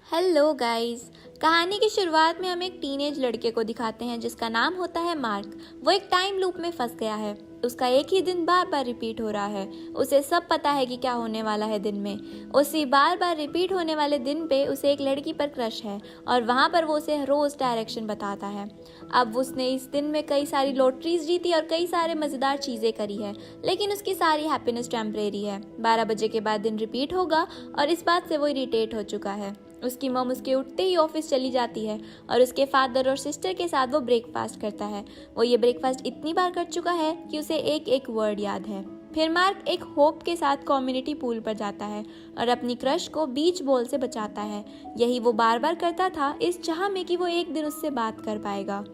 Hello guys. कहानी की शुरुआत में हम एक टीनेज लड़के को दिखाते हैं जिसका नाम होता है मार्क। वो एक टाइम लूप में फंस गया है। उसका एक ही दिन बार बार रिपीट हो रहा है। उसे सब पता है कि क्या होने वाला है दिन में। उसी बार बार रिपीट होने वाले दिन पे उसे एक लड़की पर क्रश है और वहाँ पर वो उसे रोज डायरेक्शन बताता है। अब उसने इस दिन में कई सारी लॉटरीज जीती और कई सारे मज़ेदार चीज़ें करी है, लेकिन उसकी सारी हैप्पीनेस टेम्परेरी है। 12 बजे के बाद दिन रिपीट होगा और इस बात से वो इरिटेट हो चुका है। उसकी मॉम उसके उठते ही ऑफिस चली जाती है और उसके फादर और सिस्टर के साथ वो ब्रेकफास्ट करता है। वो ये ब्रेकफास्ट इतनी बार कर चुका है कि उसे एक एक वर्ड याद है। फिर मार्क एक होप के साथ कम्युनिटी पूल पर जाता है और अपनी क्रश को बीच बॉल से बचाता है। यही वो बार बार करता था इस चाह में कि वो एक दिन उससे बात कर पाएगा।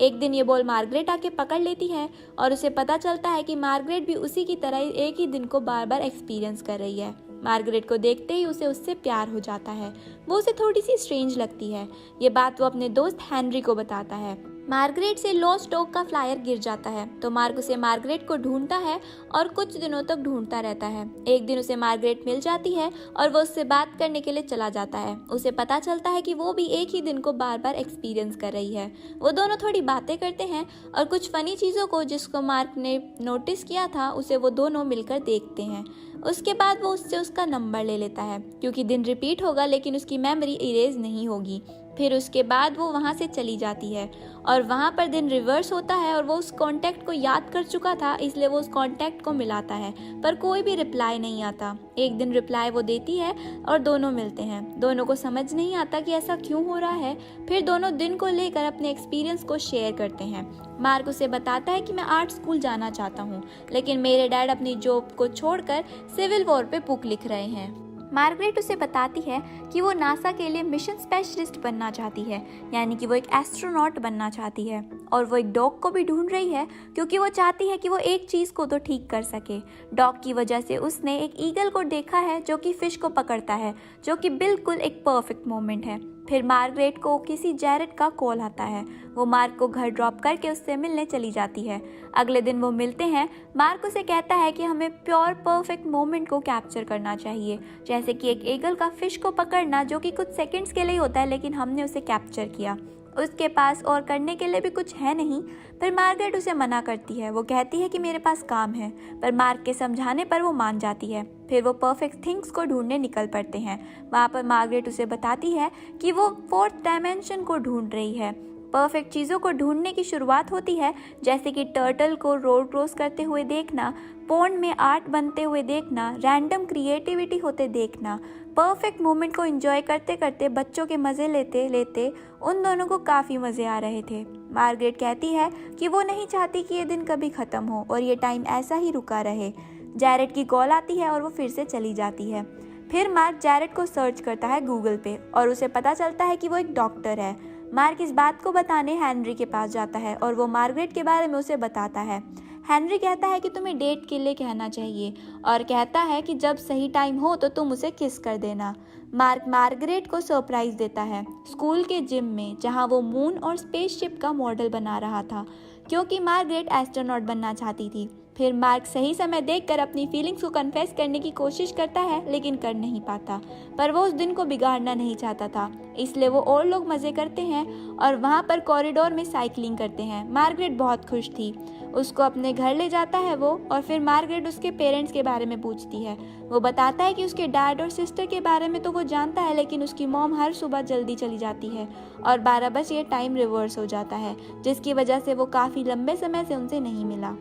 एक दिन ये बॉल मार्गरेट आके पकड़ लेती है और उसे पता चलता है कि मार्गरेट भी उसी की तरह एक ही दिन को बार बार एक्सपीरियंस कर रही है। मार्गरेट को देखते ही उसे उससे प्यार हो जाता है। वो उसे थोड़ी सी स्ट्रेंज लगती है। ये बात वो अपने दोस्त हेनरी को बताता है। मार्गरेट से लॉस्ट डॉग का फ्लायर गिर जाता है तो मार्क उसे मार्गरेट को ढूंढता है और कुछ दिनों तक ढूंढता रहता है। एक दिन उसे मार्गरेट मिल जाती है और वो उससे बात करने के लिए चला जाता है। उसे पता चलता है कि वो भी एक ही दिन को बार बार एक्सपीरियंस कर रही है। वो दोनों थोड़ी बातें करते हैं और कुछ फनी चीज़ों को जिसको मार्क ने नोटिस किया था उसे वो दोनों मिलकर देखते हैं। उसके बाद वो उससे उसका नंबर ले लेता है क्योंकि दिन रिपीट होगा लेकिन उसकी मेमोरी इरेज नहीं होगी। फिर उसके बाद वो वहाँ से चली जाती है और वहाँ पर दिन रिवर्स होता है और वो उस कांटेक्ट को याद कर चुका था, इसलिए वो उस कांटेक्ट को मिलाता है पर कोई भी रिप्लाई नहीं आता। एक दिन रिप्लाई वो देती है और दोनों मिलते हैं। दोनों को समझ नहीं आता कि ऐसा क्यों हो रहा है। फिर दोनों दिन को लेकर अपने एक्सपीरियंस को शेयर करते हैं। मार्क उसे बताता है कि मैं आर्ट स्कूल जाना चाहता हूँ लेकिन मेरे डैड अपनी जॉब को छोड़कर सिविल वॉर पे बुक लिख रहे हैं। मार्गरेट उसे बताती है कि वो नासा के लिए मिशन स्पेशलिस्ट बनना चाहती है, यानी कि वो एक एस्ट्रोनॉट बनना चाहती है। और वो एक डॉग को भी ढूंढ रही है क्योंकि वो चाहती है कि वो एक चीज़ को तो ठीक कर सके। डॉग की वजह से उसने एक ईगल को देखा है जो कि फिश को पकड़ता है, जो कि बिल्कुल एक परफेक्ट मोमेंट है। फिर मार्गरेट को किसी जैरेट का कॉल आता है। वो मार्क को घर ड्रॉप करके उससे मिलने चली जाती है। अगले दिन वो मिलते हैं। मार्क उसे कहता है कि हमें प्योर परफेक्ट मोमेंट को कैप्चर करना चाहिए, जैसे कि एक ईगल का फिश को पकड़ना जो कि कुछ सेकंड्स के लिए होता है लेकिन हमने उसे कैप्चर किया। उसके पास और करने के लिए भी कुछ है नहीं। फिर मार्गरेट उसे मना करती है। वो कहती है कि मेरे पास काम है, पर मार्क के समझाने पर वो मान जाती है। फिर वो परफेक्ट थिंग्स को ढूंढने निकल पड़ते हैं। वहाँ पर मार्गरेट उसे बताती है कि वो फोर्थ डायमेंशन को ढूंढ रही है। परफेक्ट चीज़ों को ढूंढने की शुरुआत होती है, जैसे कि टर्टल को रोड क्रॉस करते हुए देखना, पॉन्ड में आर्ट बनते हुए देखना, रैंडम क्रिएटिविटी होते देखना। परफेक्ट मोमेंट को एंजॉय करते करते बच्चों के मज़े लेते लेते उन दोनों को काफ़ी मज़े आ रहे थे। मार्गरेट कहती है कि वो नहीं चाहती कि ये दिन कभी ख़त्म हो और ये टाइम ऐसा ही रुका रहे। जैरेट की कॉल आती है और वो फिर से चली जाती है। फिर मार्क जैरेट को सर्च करता है गूगल पे और उसे पता चलता है कि वो एक डॉक्टर है। मार्क इस बात को बताने हेनरी के पास जाता है और वो मार्गरेट के बारे में उसे बताता है। हेनरी कहता है कि तुम्हें डेट के लिए कहना चाहिए और कहता है कि जब सही टाइम हो तो तुम उसे किस कर देना। मार्क मार्गरेट को सरप्राइज देता है स्कूल के जिम में, जहां वो मून और स्पेसशिप का मॉडल बना रहा था क्योंकि मार्गरेट एस्ट्रोनॉट बनना चाहती थी। फिर मार्क सही समय देखकर अपनी फीलिंग्स को कन्फेस करने की कोशिश करता है लेकिन कर नहीं पाता। पर वो उस दिन को बिगाड़ना नहीं चाहता था, इसलिए वो और लोग मज़े करते हैं और वहाँ पर कॉरिडोर में साइकिलिंग करते हैं। मार्गरेट बहुत खुश थी। उसको अपने घर ले जाता है वो, और फिर मार्गरेट उसके पेरेंट्स के बारे में पूछती है। वो बताता है कि उसके डैड और सिस्टर के बारे में तो वो जानता है लेकिन उसकी मॉम हर सुबह जल्दी चली जाती है और 12 बजे टाइम रिवर्स हो जाता है, जिसकी वजह से वो काफ़ी लंबे समय से उनसे नहीं मिला।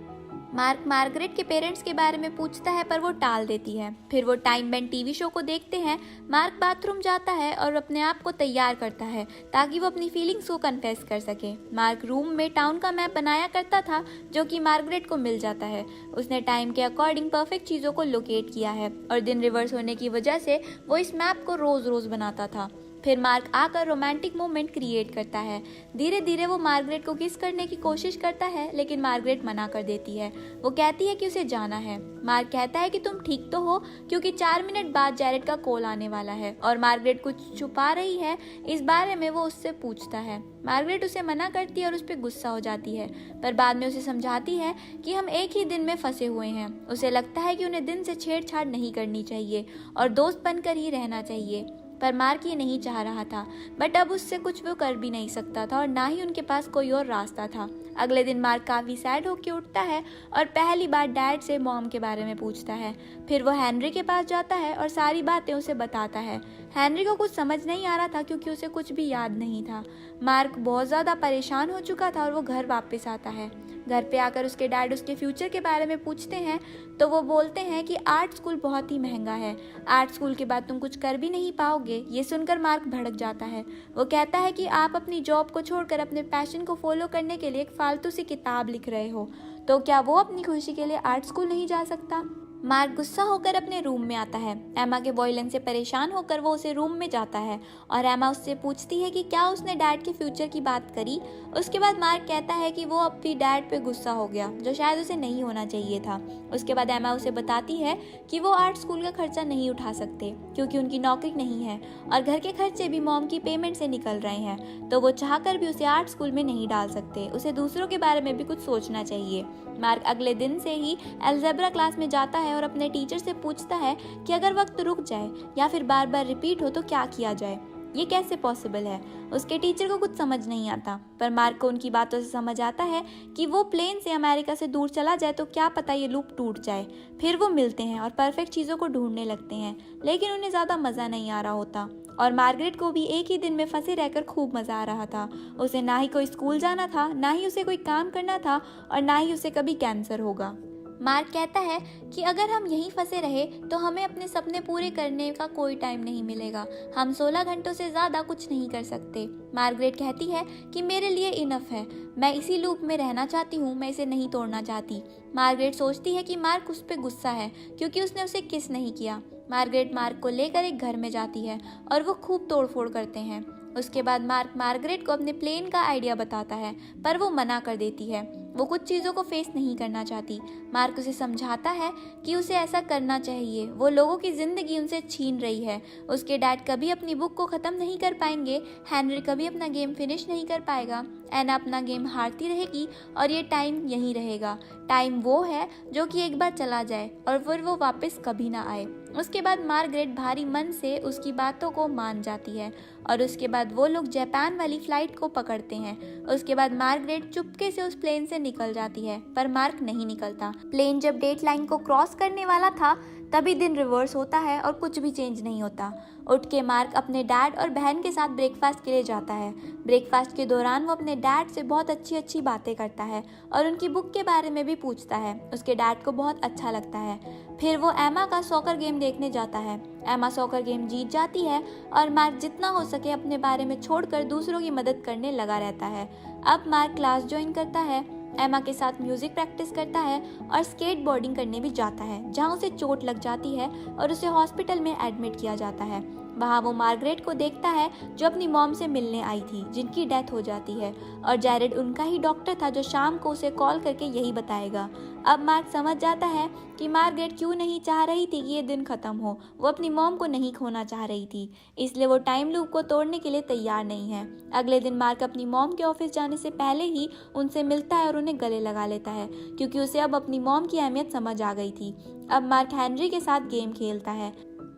मार्क मार्गरेट के पेरेंट्स के बारे में पूछता है पर वो टाल देती है। फिर वो टाइम बैंड टीवी शो को देखते हैं। मार्क बाथरूम जाता है और अपने आप को तैयार करता है ताकि वो अपनी फीलिंग्स को कन्फेस कर सके। मार्क रूम में टाउन का मैप बनाया करता था जो कि मार्गरेट को मिल जाता है। उसने टाइम के अकॉर्डिंग परफेक्ट चीज़ों को लोकेट किया है और दिन रिवर्स होने की वजह से वो इस मैप को रोज़ रोज़ बनाता था। फिर मार्क आकर रोमांटिक मोमेंट क्रिएट करता है। धीरे धीरे वो मार्गरेट को किस करने की कोशिश करता है लेकिन मार्गरेट मना कर देती है। वो कहती है कि उसे जाना है। मार्क कहता है कि तुम ठीक तो हो, क्योंकि 4 मिनट बाद जैरेट का कॉल आने वाला है और मार्गरेट कुछ छुपा रही है इस बारे में वो उससे पूछता है। मार्गरेट उसे मना करती है और उस पर गुस्सा हो जाती है, पर बाद में उसे समझाती है कि हम एक ही दिन में फंसे हुए हैं। उसे लगता है कि उन्हें दिन से छेड़छाड़ नहीं करनी चाहिए और दोस्त बनकर ही रहना चाहिए। पर मार्क ये नहीं चाह रहा था, बट अब उससे कुछ वो कर भी नहीं सकता था और ना ही उनके पास कोई और रास्ता था। अगले दिन मार्क काफ़ी सैड होकर उठता है और पहली बार डैड से मॉम के बारे में पूछता है। फिर वो हेनरी के पास जाता है और सारी बातें उसे बताता है। हेनरी को कुछ समझ नहीं आ रहा था क्योंकि उसे कुछ भी याद नहीं था। मार्क बहुत ज़्यादा परेशान हो चुका था और वो घर वापस आता है। घर पे आकर उसके डैड उसके फ्यूचर के बारे में पूछते हैं तो वो बोलते हैं कि आर्ट स्कूल बहुत ही महंगा है, आर्ट स्कूल के बाद तुम कुछ कर भी नहीं पाओगे। ये सुनकर मार्क भड़क जाता है। वो कहता है कि आप अपनी जॉब को छोड़कर अपने पैशन को फॉलो करने के लिए एक फालतू सी किताब लिख रहे हो, तो क्या वो अपनी खुशी के लिए आर्ट स्कूल नहीं जा सकता। मार्क गुस्सा होकर अपने रूम में आता है। एमा के वॉयलेंस से परेशान होकर वो उसे रूम में जाता है और एमा उससे पूछती है कि क्या उसने डैड के फ्यूचर की बात करी। उसके बाद मार्क कहता है कि वो अपनी डैड पे गुस्सा हो गया, जो शायद उसे नहीं होना चाहिए था। उसके बाद एमा उसे बताती है कि वो आर्ट स्कूल का खर्चा नहीं उठा सकते क्योंकि उनकी नौकरी नहीं है और घर के खर्चे भी मॉम की पेमेंट से निकल रहे हैं, तो वो चाहकर भी उसे आर्ट स्कूल में नहीं डाल सकते। उसे दूसरों के बारे में भी कुछ सोचना चाहिए। मार्क अगले दिन से ही अलजेब्रा क्लास में जाता है और अपने टीचर से पूछता है कि अगर वक्त रुक जाए या फिर बार बार रिपीट हो तो क्या किया जाए, ये कैसे पॉसिबल है। उसके टीचर को कुछ समझ नहीं आता, पर मार्क को उनकी बातों से समझ आता है कि वो प्लेन से अमेरिका से दूर चला जाए तो क्या पता ये लूप टूट जाए। फिर वो मिलते हैं और परफेक्ट चीज़ों को ढूंढने लगते हैं, लेकिन उन्हें ज़्यादा मज़ा नहीं आ रहा होता। और मार्गरेट को भी एक ही दिन में फंसे रहकर खूब मज़ा आ रहा था। उसे ना ही कोई स्कूल जाना था, ना ही उसे कोई काम करना था और ना ही उसे कभी कैंसर होगा। मार्क कहता है कि अगर हम यहीं फंसे रहे तो हमें अपने सपने पूरे करने का कोई टाइम नहीं मिलेगा। हम 16 घंटों से ज़्यादा कुछ नहीं कर सकते। मार्गरेट कहती है कि मेरे लिए इनफ है, मैं इसी लूप में रहना चाहती हूँ, मैं इसे नहीं तोड़ना चाहती। मार्गरेट सोचती है कि मार्क उस पर गुस्सा है क्योंकि उसने उसे किस नहीं किया। मार्गरेट मार्क को लेकर एक घर में जाती है और वो खूब तोड़फोड़ करते हैं। उसके बाद मार्क मार्गरेट को अपने प्लेन का आइडिया बताता है, पर वो मना कर देती है। वो कुछ चीज़ों को फेस नहीं करना चाहती। मार्क उसे समझाता है कि उसे ऐसा करना चाहिए, वो लोगों की ज़िंदगी उनसे छीन रही है। उसके डैड कभी अपनी बुक को ख़त्म नहीं कर पाएंगे, हेनरी कभी अपना गेम फिनिश नहीं कर पाएगा, एना अपना गेम हारती रहेगी और ये टाइम यहीं रहेगा। टाइम वो है जो कि एक बार चला जाए और फिर वो वापस कभी ना आए। उसके बाद मार्गरेट भारी मन से उसकी बातों को मान जाती है और उसके बाद वो लोग जापान वाली फ्लाइट को पकड़ते हैं। उसके बाद मार्गरेट चुपके से उस प्लेन से निकल जाती है, पर मार्क नहीं निकलता। प्लेन जब डेट लाइन को क्रॉस करने वाला था तभी दिन रिवर्स होता है और कुछ भी चेंज नहीं होता। उठ के मार्क अपने डैड और बहन के साथ ब्रेकफास्ट के लिए जाता है। ब्रेकफास्ट के दौरान वो अपने डैड से बहुत अच्छी अच्छी बातें करता है और उनकी बुक के बारे में भी पूछता है। उसके डैड को बहुत अच्छा लगता है। फिर वो एमा का सॉकर गेम देखने जाता है। एमा सॉकर गेम जीत जाती है और मार्क जितना हो सके अपने बारे में छोड़कर दूसरों की मदद करने लगा रहता है। अब मार्क क्लास ज्वाइन करता है, एमा के साथ म्यूजिक प्रैक्टिस करता है और स्केट बोर्डिंग करने भी जाता है, जहां उसे चोट लग जाती है और उसे हॉस्पिटल में एडमिट किया जाता है। वहाँ वो मार्गरेट को देखता है जो अपनी मॉम से मिलने आई थी, जिनकी डेथ हो जाती है, और जैरेड उनका ही डॉक्टर था जो शाम को उसे कॉल करके यही बताएगा। अब मार्क समझ जाता है कि मार्गरेट क्यों नहीं चाह रही थी कि ये दिन खत्म हो। वो अपनी मॉम को नहीं खोना चाह रही थी, इसलिए वो टाइम लूप को तोड़ने के लिए तैयार नहीं है। अगले दिन मार्क अपनी मॉम के ऑफिस जाने से पहले ही उनसे मिलता है और उन्हें गले लगा लेता है, क्योंकि उसे अब अपनी मॉम की अहमियत समझ आ गई थी। अब मार्क हेनरी के साथ गेम खेलता है।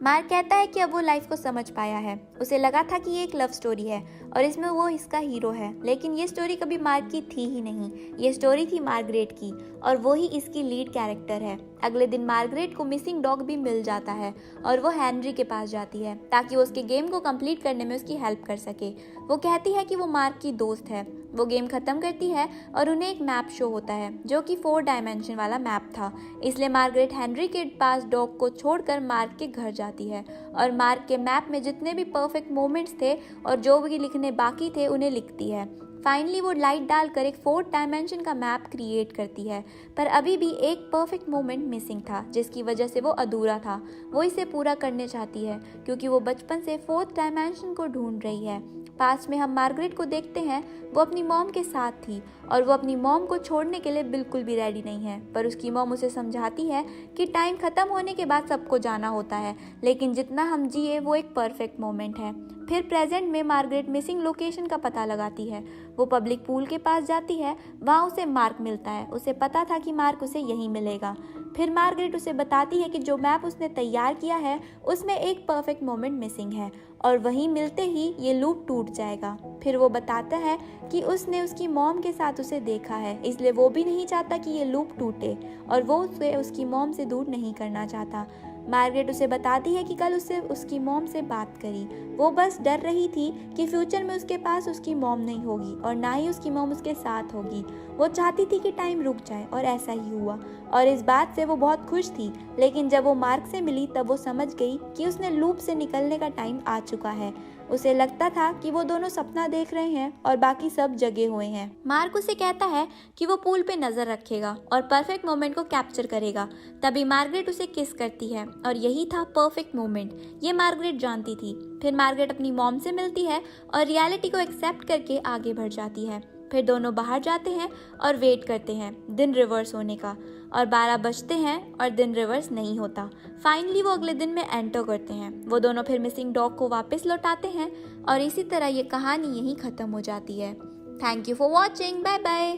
मार्क कहता है कि अब वो लाइफ को समझ पाया है। उसे लगा था कि ये एक लव स्टोरी है और इसमें वो इसका हीरो है, लेकिन ये स्टोरी कभी मार्क की थी ही नहीं। ये स्टोरी थी मार्गरेट की और वो ही इसकी लीड कैरेक्टर है। अगले दिन मार्गरेट को मिसिंग डॉग भी मिल जाता है और वो हेनरी के पास जाती है ताकि वो उसके गेम को कंप्लीट करने में उसकी हेल्प कर सके। वो कहती है कि वो मार्क की दोस्त है। वो गेम ख़त्म करती है और उन्हें एक मैप शो होता है जो कि 4 डायमेंशन वाला मैप था, इसलिए मार्गरेट हेनरी के पास डॉग को छोड़कर मार्क के घर जाती है और मार्क के मैप में जितने भी परफेक्ट मोमेंट्स थे और जो भी लिखने बाकी थे उन्हें लिखती है। फाइनली वो लाइट डालकर एक 4 डायमेंशन का मैप क्रिएट करती है, पर अभी भी एक परफेक्ट मोमेंट मिसिंग था जिसकी वजह से वो अधूरा था। वो इसे पूरा करने चाहती है क्योंकि वो बचपन से 4th डायमेंशन को ढूंढ रही है। पास में हम मार्गरेट को देखते हैं, वो अपनी मॉम के साथ थी और वो अपनी मॉम को छोड़ने के लिए बिल्कुल भी रेडी नहीं है, पर उसकी मॉम उसे समझाती है कि टाइम ख़त्म होने के बाद सबको जाना होता है, लेकिन जितना हम जिए वो एक परफेक्ट मोमेंट है। फिर प्रेजेंट में मार्गरेट मिसिंग लोकेशन का पता लगाती है। वो पब्लिक पूल के पास जाती है, वहाँ उसे मार्क मिलता है। उसे पता था कि मार्क उसे यहीं मिलेगा। फिर मार्गरेट उसे बताती है कि जो मैप उसने तैयार किया है उसमें एक परफेक्ट मोमेंट मिसिंग है और वहीं मिलते ही ये लूप टूट जाएगा। फिर वो बताता है कि उसने उसकी मॉम के साथ उसे देखा है, इसलिए वो भी नहीं चाहता कि ये लूप टूटे और वो उसे उसकी मॉम से दूर नहीं करना चाहता। मार्गरेट उसे बताती है कि कल उससे उसकी मॉम से बात करी। वो बस डर रही थी कि फ्यूचर में उसके पास उसकी मॉम नहीं होगी और ना ही उसकी मॉम उसके साथ होगी। वो चाहती थी कि टाइम रुक जाए और ऐसा ही हुआ और इस बात से वो बहुत खुश थी। लेकिन जब वो मार्क से मिली तब वो समझ गई कि उसने लूप से निकलने का टाइम आ चुका है। उसे लगता था कि वो दोनों सपना देख रहे हैं और बाकी सब जगे हुए हैं। मार्क उसे कहता है कि वो पूल पे नजर रखेगा और परफेक्ट मोमेंट को कैप्चर करेगा। तभी मार्गरेट उसे किस करती है और यही था परफेक्ट मोमेंट। ये मार्गरेट जानती थी। फिर मार्गरेट अपनी मॉम से मिलती है और रियलिटी को एक्सेप्ट करके आगे बढ़ जाती है। फिर दोनों बाहर जाते हैं और वेट करते हैं दिन रिवर्स होने का और 12 बजते हैं और दिन रिवर्स नहीं होता। फाइनली वो अगले दिन में एंटर करते हैं। वो दोनों फिर मिसिंग डॉग को वापस लौटाते हैं और इसी तरह ये कहानी यहीं ख़त्म हो जाती है। Thank you for watching. Bye bye.